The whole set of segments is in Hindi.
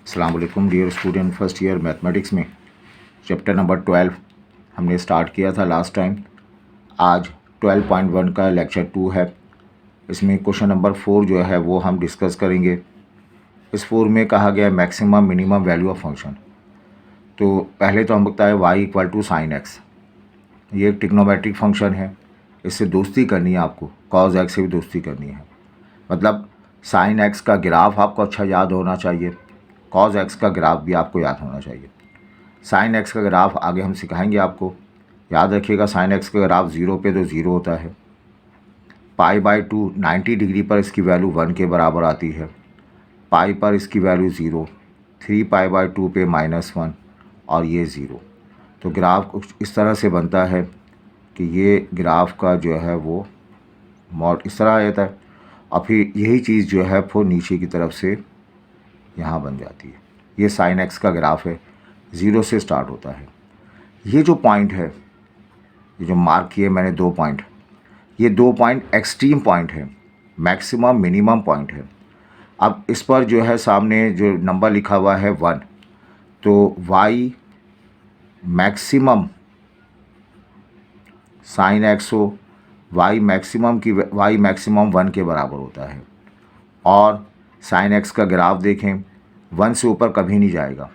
अस्सलाम वालेकुम dear student, first year mathematics में चैप्टर नंबर 12 हमने स्टार्ट किया था लास्ट टाइम। आज 12.1 का लेक्चर 2 है। इसमें क्वेश्चन नंबर 4 जो है वो हम डिस्कस करेंगे। इस 4 में कहा गया maximum minimum value of function. तो पहले तो हम बताए y equal to sine x. ये एक ट्रिग्नोमेट्रिक फंक्शन है, इससे दोस्ती करनी है आपको, कॉज एक्स से भी दोस्ती करनी है। मतलब साइन एक्स का ग्राफ आपको अच्छा याद होना चाहिए, कॉज एक्स का ग्राफ भी आपको याद होना चाहिए। साइन एक्स का ग्राफ आगे हम सिखाएंगे आपको। याद रखिएगा, साइन एक्स का ग्राफ 0 पे तो 0 होता है। π/2 90 डिग्री पर इसकी वैल्यू 1 के बराबर आती है। पाई पर इसकी वैल्यू 0, 3π/2 पे -1 और ये 0। तो ग्राफ कुछ इस तरह से बनता है कि ये ग्राफ का जो है वो मॉड इस तरह आ जाता है और फिर यही चीज़ जो है वो नीचे की तरफ से यहाँ बन जाती है। ये साइन एक्स का ग्राफ है, 0 से स्टार्ट होता है। ये जो पॉइंट है, ये जो मार्क किए मैंने 2 पॉइंट, ये 2 पॉइंट एक्सट्रीम पॉइंट है, मैक्सिमम मिनिमम पॉइंट है। अब इस पर जो है सामने जो नंबर लिखा हुआ है 1, तो y मैक्सिमम साइन एक्स हो, y मैक्सिमम 1 के बराबर होता है। और साइन एक्स का ग्राफ देखें, 1 से ऊपर कभी नहीं जाएगा,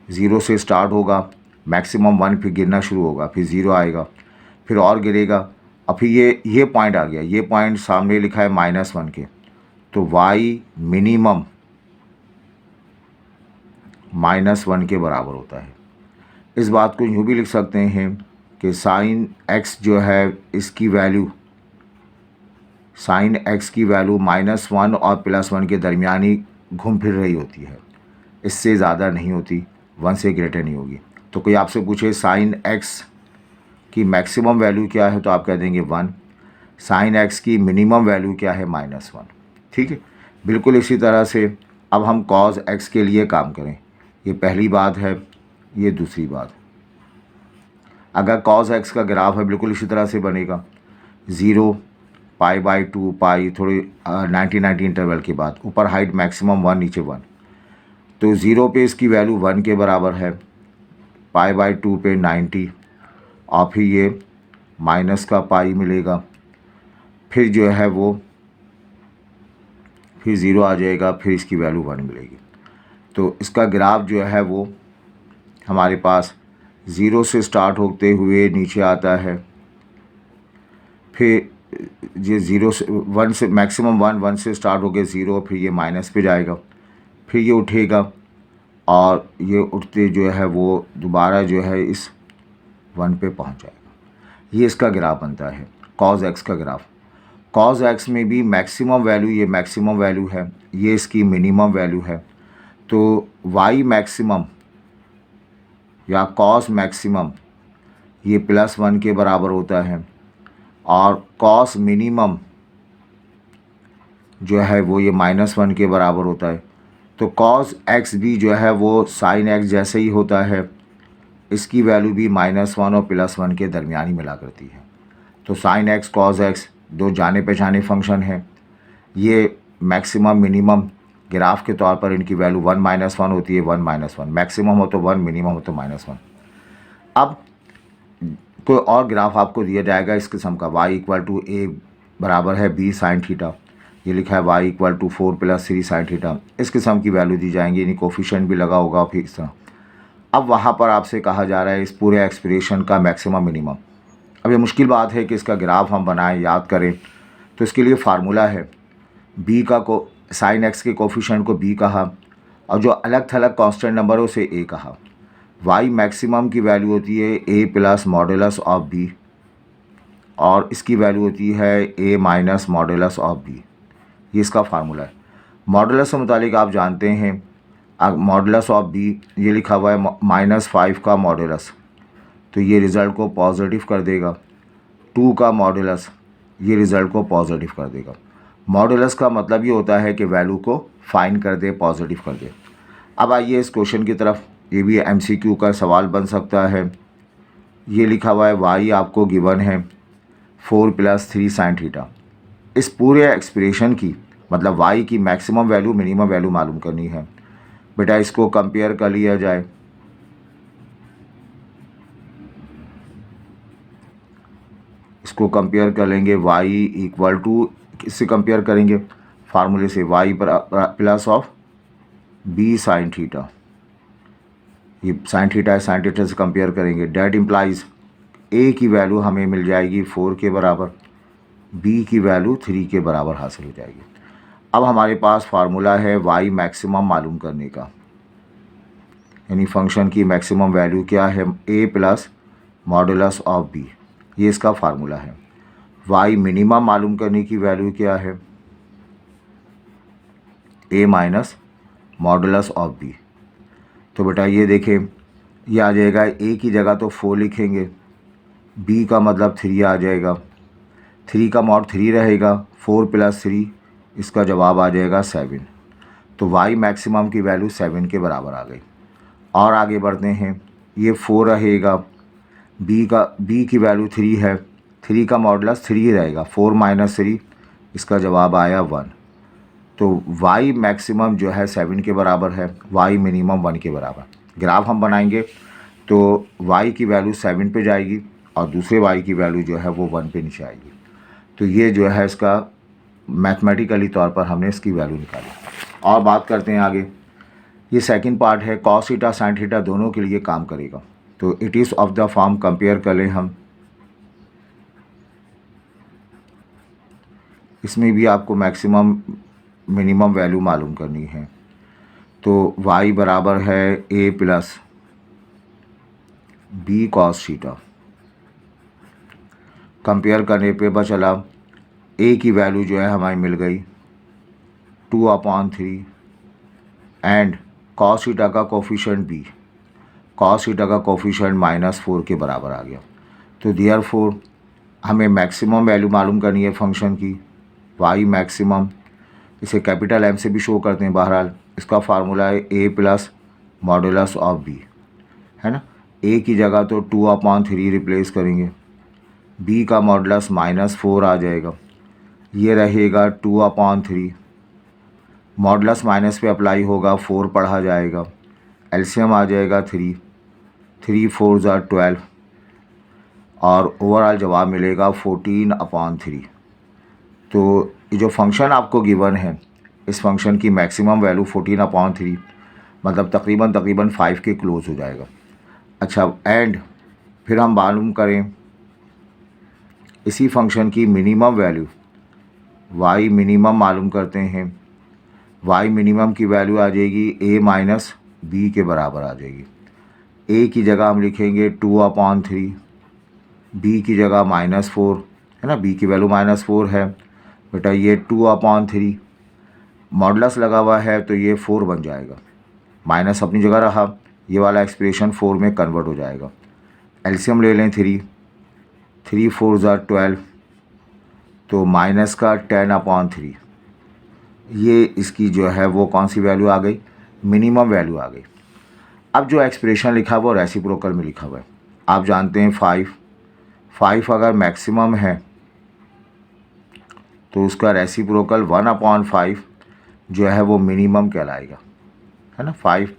0 से स्टार्ट होगा, मैक्सिमम 1, फिर गिरना शुरू होगा, फिर 0 आएगा, फिर और गिरेगा, और फिर ये पॉइंट आ गया। ये पॉइंट सामने लिखा है -1 के, तो y मिनिमम -1 के बराबर होता है। इस बात को यूँ भी लिख सकते हैं कि साइन एक्स जो है इसकी वैल्यू, साइन एक्स की वैल्यू -1 और +1 के दरमियान ही घूम फिर रही होती है, इससे ज़्यादा नहीं होती, 1 से ग्रेटर नहीं होगी। तो कोई आपसे पूछे साइन एक्स की मैक्सिमम वैल्यू क्या है, तो आप कह देंगे 1। साइन एक्स की मिनिमम वैल्यू क्या है, -1। ठीक है, बिल्कुल इसी तरह से अब हम कॉज एक्स के लिए काम करें। ये पहली बात है, ये दूसरी बात। अगर कॉज एक्स का ग्राफ है बिल्कुल इसी तरह से बनेगा, 0, π/2, पाई थोड़ी 90 इंटरवल के बाद, ऊपर हाइट मैक्सिमम 1, नीचे 1। तो 0 पे इसकी वैल्यू 1 के बराबर है, π/2 पे 90, और फिर ये माइनस का पाई मिलेगा, फिर जो है वो फिर 0 आ जाएगा, फिर इसकी वैल्यू 1 मिलेगी। तो इसका ग्राफ जो है वो हमारे पास 0 से स्टार्ट होते हुए नीचे आता है, फिर ये 0 से 1 से मैक्सिमम 1 से स्टार्ट हो गए 0, फिर ये माइनस पे जाएगा, फिर ये उठेगा, और ये उठते जो है वो दोबारा जो है इस 1 पे पहुंच जाएगा। ये इसका ग्राफ बनता है, कॉज एक्स का ग्राफ। कॉज एक्स में भी मैक्सिमम वैल्यू, ये मैक्सिमम वैल्यू है, ये इसकी मिनिमम वैल्यू है। तो y मैक्सिमम या कॉस मैक्सिमम ये +1 के बराबर होता है, और कॉस मिनिमम जो है वो ये -1 के बराबर होता है। तो कॉस एक्स भी जो है वो साइन एक्स जैसे ही होता है, इसकी वैल्यू भी -1 और +1 के दरमियान ही मिला करती है। तो साइन एक्स कॉस एक्स दो जाने पहचाने फंक्शन हैं। ये मैक्सिमम मिनिमम ग्राफ के तौर पर इनकी वैल्यू 1 -1 होती है, 1 -1, मैक्सिमम हो तो 1, मिनिमम हो तो -1। अब कोई और ग्राफ आपको दिया जाएगा इस किस्म का, y = a बराबर है b sin थीटा, ये लिखा है y = 4 + 3 sin थीटा, इस किस्म की वैल्यू दी जाएंगी, यानी कोफिशिएंट भी लगा होगा, फिर इस तरह। अब वहाँ पर आपसे कहा जा रहा है इस पूरे एक्सप्रेशन का मैक्सिमम मिनिमम। अब ये मुश्किल बात है कि इसका ग्राफ हम बनाएं, याद करें, तो इसके लिए फार्मूला है, b का को साइन एक्स के कोफिशिएंट को b कहा, और जो अलग थलग कांस्टेंट नंबर है उसे a कहा। y मैक्सिमम की वैल्यू होती है a + मॉडुलस ऑफ b, और इसकी वैल्यू होती है a - मॉडुलस ऑफ b। ये इसका फार्मूला है। मॉडुलस से मुतालिक आप जानते हैं, मॉडुलस ऑफ b ये लिखा हुआ है -5 का मॉडुलस, तो ये रिज़ल्ट को पॉजिटिव कर देगा। 2 का मॉडुलस ये रिज़ल्ट को पॉजिटिव कर देगा। मॉडुलस का मतलब ये होता है कि वैल्यू को फाइंड कर दे, पॉजिटिव कर दे। अब आइए इस क्वेश्चन की तरफ, ये भी MCQ का सवाल बन सकता है। ये लिखा हुआ है y आपको गिवन है 4 + 3 sin थीटा। इस पूरे एक्सप्रेशन की मतलब y की मैक्सिमम वैल्यू मिनिमम वैल्यू मालूम करनी है। बेटा इसको कंपेयर कर लिया जाए। इसको कंपेयर कर लेंगे y इक्वल टू, इससे कंपेयर करेंगे फार्मूले से, y plus of b sine theta. ये साइन थीटा है, साइन थीटा से कंपेयर करेंगे। डैट इम्प्लाइज a की वैल्यू हमें मिल जाएगी 4 के बराबर, b की वैल्यू 3 के बराबर हासिल हो जाएगी। अब हमारे पास फार्मूला है y मैक्सिमम मालूम करने का, यानी फंक्शन की मैक्सिमम वैल्यू क्या है, a plus modulus of b, ये इसका फार्मूला है। y मिनिमम मालूम करने की वैल्यू क्या है, a minus modulus of b। तो बेटा ये देखें, ये आ जाएगा, a की जगह तो 4 लिखेंगे, b का मतलब 3 आ जाएगा, 3 का मॉड 3 रहेगा, 4 प्लस 3, इसका जवाब आ जाएगा 7। तो y मैक्सिमम की वैल्यू 7 के बराबर आ गई। और आगे बढ़ते हैं, ये 4 रहेगा, b की वैल्यू 3 है, 3 का मॉडुलस 3 रहेगा, 4 माइनस 3, इसका जवाब आया 1। तो y मैक्सिमम जो है 7 के बराबर है, y मिनिमम 1 के बराबर। ग्राफ हम बनाएंगे तो y की वैल्यू 7 पे जाएगी और दूसरे y की वैल्यू जो है वो 1 पे नीचे आएगी। तो ये जो है इसका मैथमेटिकली तौर पर हमने इसकी वैल्यू निकाली। और बात करते हैं आगे, ये सेकंड पार्ट है, कॉस थीटा साइन थीटा दोनों के लिए काम करेगा। तो it is of the form, compare कर लें हम, इसमें भी आपको मैक्सिमम मिनिमम वैल्यू मालूम करनी है। तो y बराबर है a plus b cos theta. Compare करने पे पता चला a की वैल्यू जो है हमारी मिल गई 2/3 एंड कॉस थीटा का कोफिशिएंट b, कॉस थीटा का कोफिशिएंट -4 के बराबर आ गया। तो देयरफॉर हमें मैक्सिमम वैल्यू मालूम करनी है फंक्शन की, y मैक्सिमम, इसे कैपिटल M से भी शो करते हैं। बहरहाल इसका फार्मूला है a plus modulus of b, है ना। a की जगह तो 2/3 रिप्लेस करेंगे, b का मॉडुलस -4 आ जाएगा, ये रहेगा 2/3, मॉडुलस माइनस पे अप्लाई होगा, 4 पढ़ा जाएगा, एलसीएम आ जाएगा 3, 3 4 ज़ा 12 और ओवरऑल जवाब मिलेगा 14/3। तो ये जो फंक्शन आपको गिवन है, इस फंक्शन की मैक्सिमम वैल्यू 14/3, मतलब तकरीबन 5 के क्लोज हो जाएगा। अच्छा, एंड फिर हम मालूम करें इसी फंक्शन की मिनिमम वैल्यू, y मिनिमम मालूम करते हैं। y मिनिमम की वैल्यू आ जाएगी a माइनस b के बराबर आ जाएगी। a की जगह हम लिखेंगे 2/3, b की जगह -4, है ना, b की वैल्यू -4 है बेटा, ये 2/3, मॉडुलस लगा हुआ है तो ये 4 बन जाएगा, माइनस अपनी जगह रहा, ये वाला एक्सप्रेशन 4 में कन्वर्ट हो जाएगा। एलसीएम ले लें 3, 3 4 ज़ा 12, तो माइनस का 10/3, ये इसकी जो है वो कौन सी वैल्यू आ गई, मिनिमम वैल्यू आ गई। अब जो एक्सप्रेशन लिखा हुआ रेसिप्रोकल में लिखा हुआ है, आप जानते हैं 5 अगर मैक्सिमम है तो उसका रेसिप्रोकल 1/5 जो है वो मिनिमम कहलाएगा, है ना। 5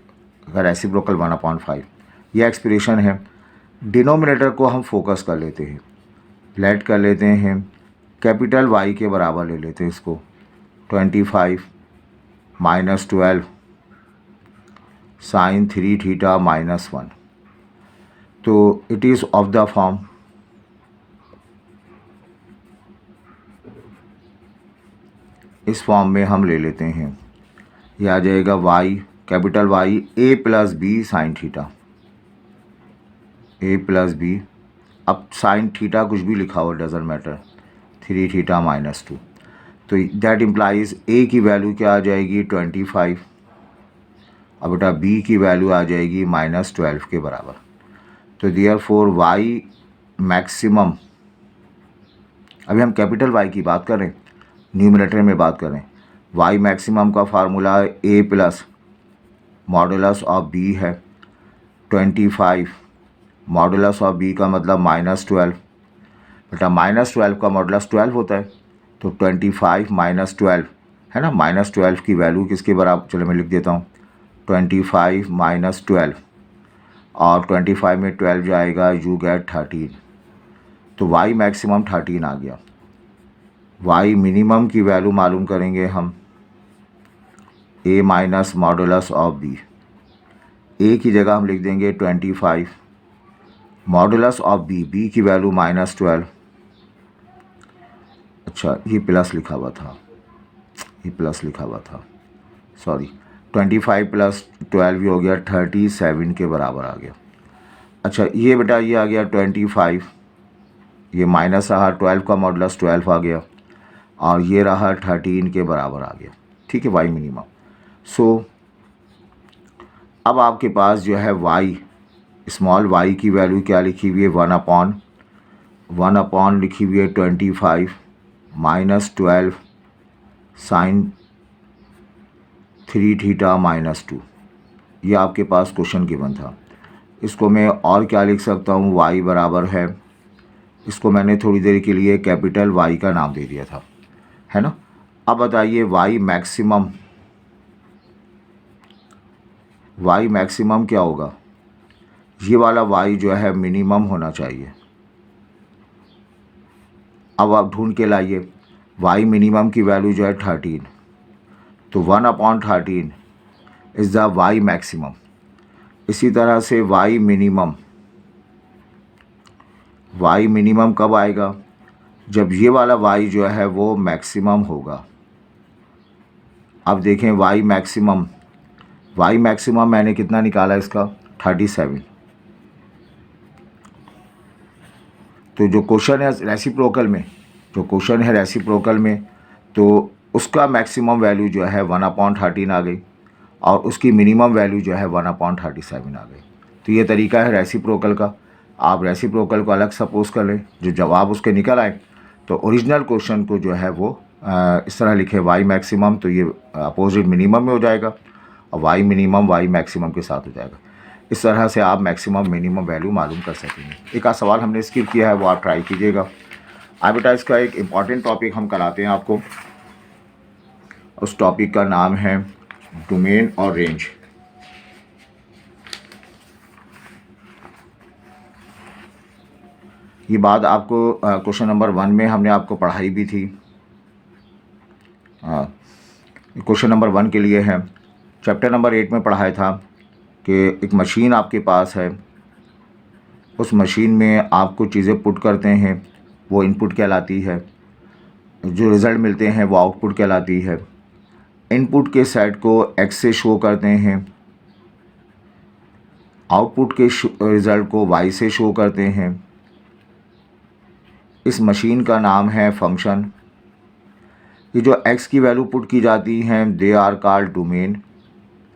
का रेसिप्रोकल 1/5, ये एक्सप्रेशन है। डिनोमिनेटर को हम फोकस कर लेते हैं, लेट कर लेते हैं कैपिटल Y के बराबर ले लेते हैं इसको, 25 - 12 साइन 3 थीटा -1। तो it is of the form, इस फॉर्म में हम ले लेते हैं, यह आ जाएगा y, capital Y a plus b sine theta, a plus b, अब साइन थीटा कुछ भी लिखा हो डजेंट मैटर, 3 थीटा -2। तो दैट इम्प्लाइज a की वैल्यू क्या आ जाएगी 25 और बेटा b की वैल्यू आ जाएगी -12 के बराबर। तो देयरफॉर y मैक्सिमम, अभी हम कैपिटल Y की बात करें, न्यूमरेटर में बात करें, y मैक्सिमम का formula a plus modulus of b है, 25, मॉडुलस ऑफ b का मतलब -12, बेटा -12 का मॉडुलस 12 होता है, तो 25 - 12, है ना, -12 की वैल्यू किसके बराबर, चलो मैं लिख देता हूँ, 25 माइनस 12 और 25 में 12 जाएगा, यू गेट 13। तो y मैक्सिमम 13 आ गया। y मिनिमम की वैल्यू मालूम करेंगे हम, a minus modulus of b। a की जगह हम लिख देंगे 25, मॉडुलस ऑफ b की वैल्यू माइनस 12। अच्छा, ये प्लस लिखा हुआ था, ये प्लस लिखा हुआ था, सॉरी। 25 प्लस 12 ये हो गया 37 के बराबर आ गया। अच्छा, ये बेटा ये आ गया 25, ये माइनस रहा, 12 का मॉडुलस 12 आ गया, और ये रहा 13 के बराबर आ गया। ठीक है, y मिनिमम। सो अब आपके पास जो है y, स्मॉल y की वैल्यू क्या लिखी हुई है, 1 अपॉन लिखी हुई है 25 माइनस 12 साइन 3 थीटा माइनस 2। ये आपके पास क्वेश्चन गिवन था। इसको मैं और क्या लिख सकता हूँ, y बराबर है, इसको मैंने थोड़ी देर के लिए कैपिटल Y का नाम दे दिया था, है ना। अब बताइए y मैक्सिमम क्या होगा, ये वाला y जो है मिनिमम होना चाहिए। अब आप ढूंढ के लाइए, y मिनिमम की वैल्यू जो है 13, तो 1/13 इज़ द y मैक्सिमम। इसी तरह से y मिनिमम कब आएगा, जब ये वाला y जो है वो मैक्सिमम होगा। अब देखें y मैक्सिमम मैंने कितना निकाला इसका, 37। तो जो क्वेश्चन है रेसिप्रोकल में, तो उसका मैक्सिमम वैल्यू जो है 1/13 आ गई, और उसकी मिनिमम वैल्यू जो है 1/37 आ गई। तो ये तरीका है रेसिप्रोकल का। आप रेसिप्रोकल को अलग सपोज कर लें, जो जवाब उसके निकल आए तो ओरिजिनल क्वेश्चन को जो है वो इस तरह लिखे, y मैक्सिमम, तो ये अपोजिट मिनिमम में हो जाएगा, और y मिनिमम y मैक्सिमम के साथ हो जाएगा। इस तरह से आप मैक्सिमम मिनिमम वैल्यू मालूम कर सकेंगे। एक आध सवाल हमने स्किप किया है, वो आप ट्राई कीजिएगा। अब बेटा इसका एक इम्पॉर्टेंट टॉपिक हम कराते हैं आपको। उस टॉपिक का नाम है डोमेन और रेंज। ये बात आपको क्वेश्चन नंबर 1 में हमने आपको पढ़ाई भी थी। क्वेश्चन नंबर 1 के लिए है, चैप्टर नंबर 8 में पढ़ाया था कि एक मशीन आपके पास है, उस मशीन में आप कुछ चीज़ें पुट करते हैं, वो इनपुट कहलाती है, जो रिज़ल्ट मिलते हैं वो आउटपुट कहलाती है। इनपुट के सेट को x से शो करते हैं, आउटपुट के रिज़ल्ट को y से शो करते हैं। इस मशीन का नाम है फंक्शन। ये जो x की वैल्यू पुट की जाती हैं, they are called domain.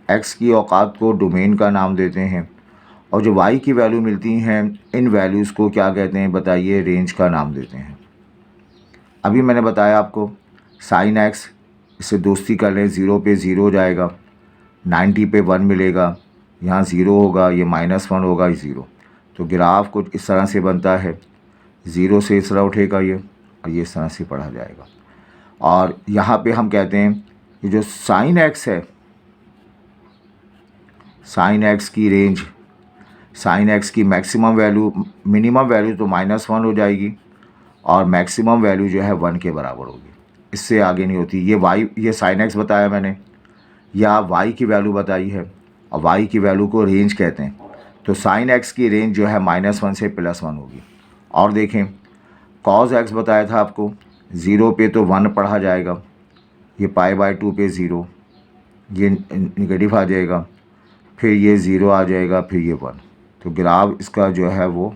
x की औकात को डोमेन का नाम देते हैं, और जो y की वैल्यू मिलती हैं, इन वैल्यूज़ को क्या कहते हैं बताइए, रेंज का नाम देते हैं। अभी मैंने बताया आपको साइन x, इससे दोस्ती कर लें, 0 पे 0 हो जाएगा, 90 पे 1 मिलेगा, यहाँ 0 होगा, ये -1 होगा, ये 0। तो ग्राफ कुछ इस तरह से बनता है, 0 से इस तरह उठेगा ये, और ये इस तरह से पढ़ा जाएगा। और यहाँ पे हम कहते हैं ये जो साइन x है, साइन x की रेंज, साइन x की मैक्सिमम वैल्यू, मिनिमम वैल्यू तो -1 हो जाएगी, और मैक्सिमम वैल्यू जो है 1 के बराबर होगी, इससे आगे नहीं होती। ये साइन x बताया मैंने, या y की वैल्यू बताई है, और y की वैल्यू को रेंज कहते हैं। तो साइन x की रेंज जो है -1 से +1 होगी। और देखें कॉज x बताया था आपको, 0 पे तो 1 पढ़ा जाएगा, ये π/2 पे 0, ये नेगेटिव आ जाएगा, फिर ये 0 आ जाएगा, फिर ये 1। तो ग्राफ इसका जो है वो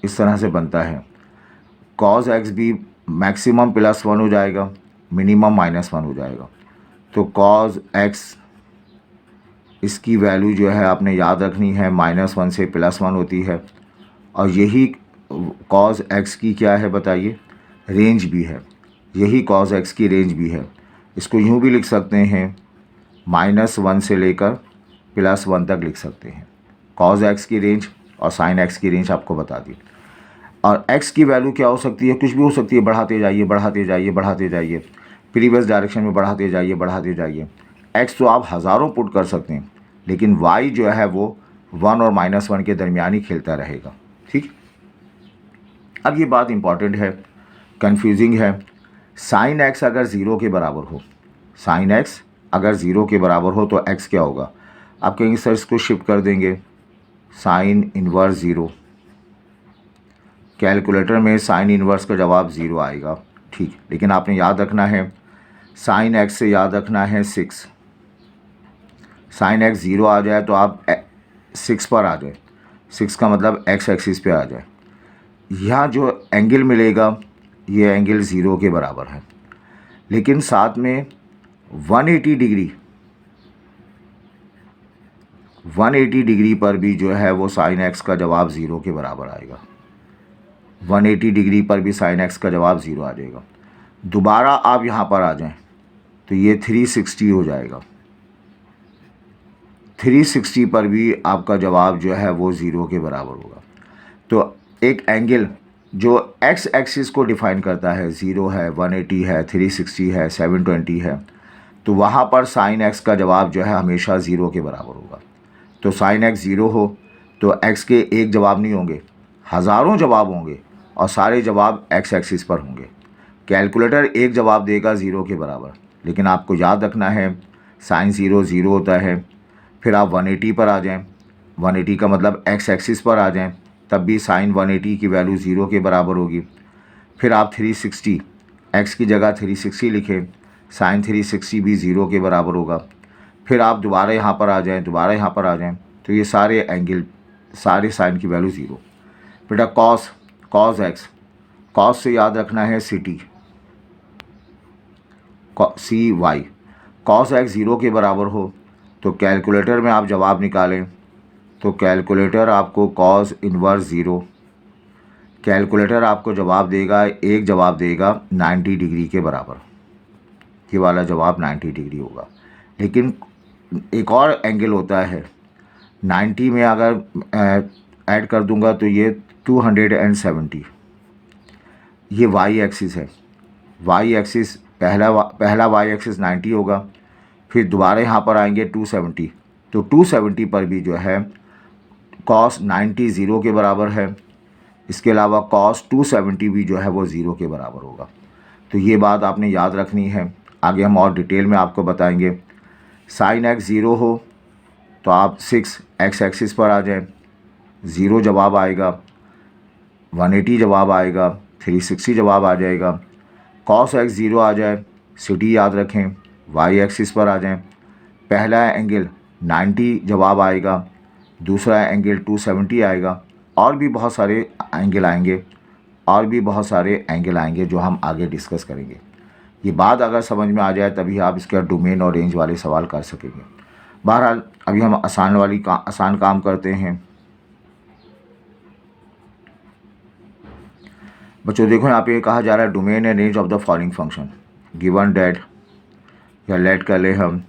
इस तरह से बनता है। कॉज x भी मैक्सिमम +1 हो जाएगा, मिनिमम -1 हो जाएगा। तो कॉज x, इसकी वैल्यू जो है आपने याद रखनी है, -1 से +1 होती है, और यही कॉज x की क्या है बताइए, रेंज भी है। यही कॉज x की रेंज भी है। इसको यूँ भी लिख सकते हैं, -1 से लेकर +1 तक लिख सकते हैं। कॉज x की रेंज और साइन x की रेंज आपको बता दी। और x की वैल्यू क्या हो सकती है, कुछ भी हो सकती है, बढ़ाते जाइए, बढ़ाते जाइए, बढ़ाते जाइए, प्रीवियस डायरेक्शन में बढ़ाते जाइए, बढ़ाते जाइए। एक्स तो आप हज़ारों पुट कर सकते हैं, लेकिन वाई जो है वो 1 और -1 के दरमियान ही खेलता रहेगा। ठीक, अब ये बात इंपॉर्टेंट है, कंफ्यूजिंग है। साइन एक्स अगर ज़ीरो के बराबर हो, साइन एक्स अगर ज़ीरो के बराबर हो तो एक्स क्या होगा? आप कहेंगे सर इसको शिफ्ट कर देंगे, साइन इन्वर्स ज़ीरो। कैलकुलेटर में साइन इन्वर्स का जवाब ज़ीरो आएगा। ठीक, लेकिन आपने याद रखना है, साइन एक्स से याद रखना है 6। साइन एक्स ज़ीरो आ जाए तो आप 6 पर आ जाए, 6 का मतलब एक्स एक्सिस पे आ जाए। यहाँ जो एंगल मिलेगा ये एंगल ज़ीरो के बराबर है, लेकिन साथ में 180 डिग्री, 180 डिग्री पर भी जो है वो साइन एक्स का जवाब ज़ीरो के बराबर आएगा। 180 डिग्री पर भी साइन एक्स का जवाब ज़ीरो आ जाएगा। दोबारा आप यहाँ पर आ जाएं तो ये 360 हो जाएगा। 360 पर भी आपका जवाब जो है वो ज़ीरो के बराबर होगा। तो एक एंगल जो एक्स एक्सिस को डिफ़ाइन करता है, ज़ीरो है, 180 है, 360 है, 720 है, तो वहाँ पर साइन एक्स का जवाब जो है हमेशा ज़ीरो के बराबर होगा। तो साइन एक्स ज़ीरो हो तो एक्स के एक जवाब नहीं होंगे, हज़ारों जवाब होंगे और सारे जवाब एक्स एक्सिस पर होंगे। कैलकुलेटर एक जवाब देगा ज़ीरो के बराबर, लेकिन आपको याद रखना है साइन ज़ीरो ज़ीरो होता है। फिर आप 180 पर आ जाएं, 180 का मतलब एक्स एक्सिस पर आ जाएं, तब भी साइन 180 की वैल्यू ज़ीरो के बराबर होगी। फिर आप 360, एक्स की जगह 360 लिखें, साइन 360 भी ज़ीरो के बराबर होगा। फिर आप दोबारा यहाँ पर आ जाएं, दोबारा यहाँ पर आ जाएं, तो ये सारे एंगल, सारे साइन की वैल्यू ज़ीरो। बेटा कॉस एक्स, कॉस से याद रखना है सी वाई। कॉस एक्स ज़ीरो के बराबर हो तो कैलकुलेटर में आप जवाब निकालें तो कैलकुलेटर आपको कॉस इन्वर्स ज़ीरो, कैलकुलेटर आपको जवाब देगा, एक जवाब देगा 90 डिग्री के बराबर। ये वाला जवाब 90 डिग्री होगा। लेकिन एक और एंगल होता है, 90 में अगर ऐड कर दूंगा तो ये 270, ये वाई एक्सिस है। वाई एक्सिस पहला वाई एक्सिस 90 होगा, फिर दोबारा यहाँ पर आएंगे 270, तो 270 पर भी जो है कॉस 90 ज़ीरो के बराबर है। इसके अलावा कॉस 270 भी जो है वो ज़ीरो के बराबर होगा। तो ये बात आपने याद रखनी है, आगे हम और डिटेल में आपको बताएंगे। साइन एक्स ज़ीरो हो तो आप 6 एक्स एक्सिस पर आ जाएं, ज़ीरो जवाब आएगा, 180 जवाब आएगा, 360 जवाब आ जाएगा। कॉस एक्स ज़ीरो आ जाए, सिटी याद रखें, वाई एक्सिस पर आ जाएं, पहला एंगल 90 जवाब आएगा, दूसरा एंगल 270 आएगा, और भी बहुत सारे एंगल आएंगे, और भी बहुत सारे एंगल आएंगे जो हम आगे डिस्कस करेंगे। ये बात अगर समझ में आ जाए तभी आप इसके डोमेन और रेंज वाले सवाल कर सकेंगे। बहरहाल अभी हम आसान काम करते हैं। बच्चों देखो यहाँ पे कहा जा रहा है domain and range of the following function given that, या लेट कर ले हम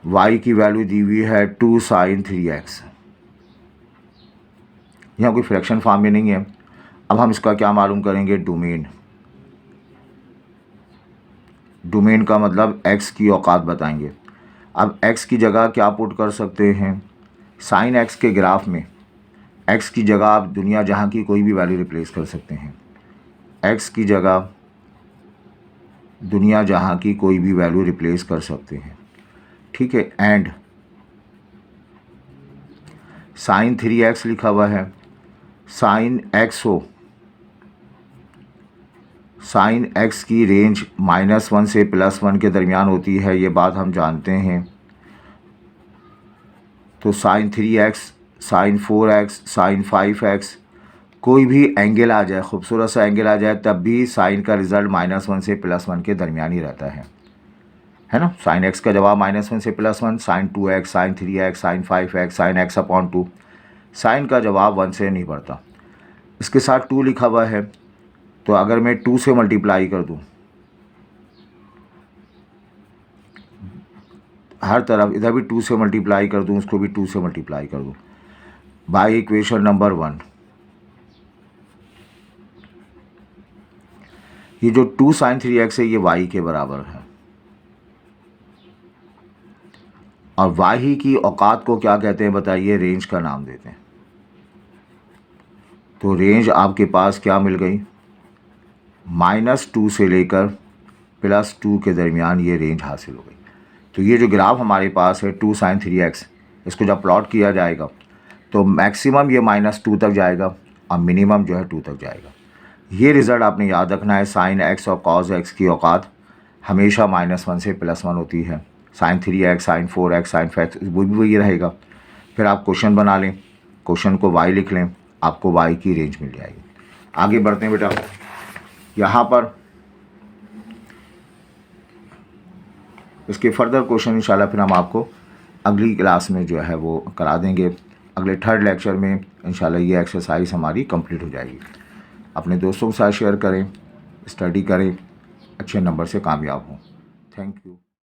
y की वैल्यू दी हुई है 2 sin 3x। यहाँ कोई फ्रैक्शन फॉर्म में नहीं है। अब हम इसका क्या मालूम करेंगे, डोमेन। डोमेन का मतलब x की औकात बताएंगे। अब x की जगह क्या पुट कर सकते हैं, साइन x के ग्राफ में x की जगह आप दुनिया जहाँ की कोई भी वैल्यू रिप्लेस कर सकते हैं। x की जगह दुनिया जहाँ की कोई भी वैल्यू रिप्लेस कर सकते हैं, ठीक है। एंड साइन 3x लिखा हुआ है, साइन x हो, साइन x की रेंज -1 से +1 के दरमियान होती है, ये बात हम जानते हैं। तो sign 3x, sign 4x, sign 5x, कोई भी एंगल आ जाए, खूबसूरत सा एंगल आ जाए, तब भी साइन का रिज़ल्ट -1 से +1 के दरमियान ही रहता है ना। साइन x का जवाब -1 से +1, sine 2x, sine 3x, sine 5x, sine x/2, sine का जवाब 1 से नहीं बढ़ता। इसके साथ 2 लिखा हुआ है, तो अगर मैं 2 से मल्टीप्लाई कर दूं, हर तरफ इधर भी 2 से मल्टीप्लाई कर दूं, उसको भी 2 से मल्टीप्लाई कर दूं, बाय इक्वेशन नंबर 1, ये जो 2 sin 3x है ये y के बराबर है। और y ही की औकात को क्या कहते हैं बताइए, रेंज का नाम देते हैं। तो रेंज आपके पास क्या मिल गई, -2 से लेकर +2 के दरमियान ये रेंज हासिल हो गई। तो ये जो ग्राफ हमारे पास है 2 sin 3x, इसको जब प्लॉट किया जाएगा तो मैक्सिमम ये -2 तक जाएगा और मिनिमम जो है 2 तक जाएगा। ये रिज़ल्ट आपने याद रखना है। sin x और cos x की औकात हमेशा -1 से +1 होती है। sin 3x, sin 4x, sin 5x वो भी वही रहेगा। फिर आप क्वेश्चन बना लें, क्वेश्चन को y लिख लें, आपको y की रेंज मिल जाएगी। आगे बढ़ते हैं बेटा। यहाँ पर इसके फर्दर क्वेश्चन इंशाल्लाह फिर हम आपको अगली क्लास में जो है वो करा देंगे। अगले 3rd लेक्चर में इंशाल्लाह ये एक्सरसाइज हमारी कंप्लीट हो जाएगी। अपने दोस्तों के साथ शेयर करें, स्टडी करें, अच्छे नंबर से कामयाब हों। Thank you.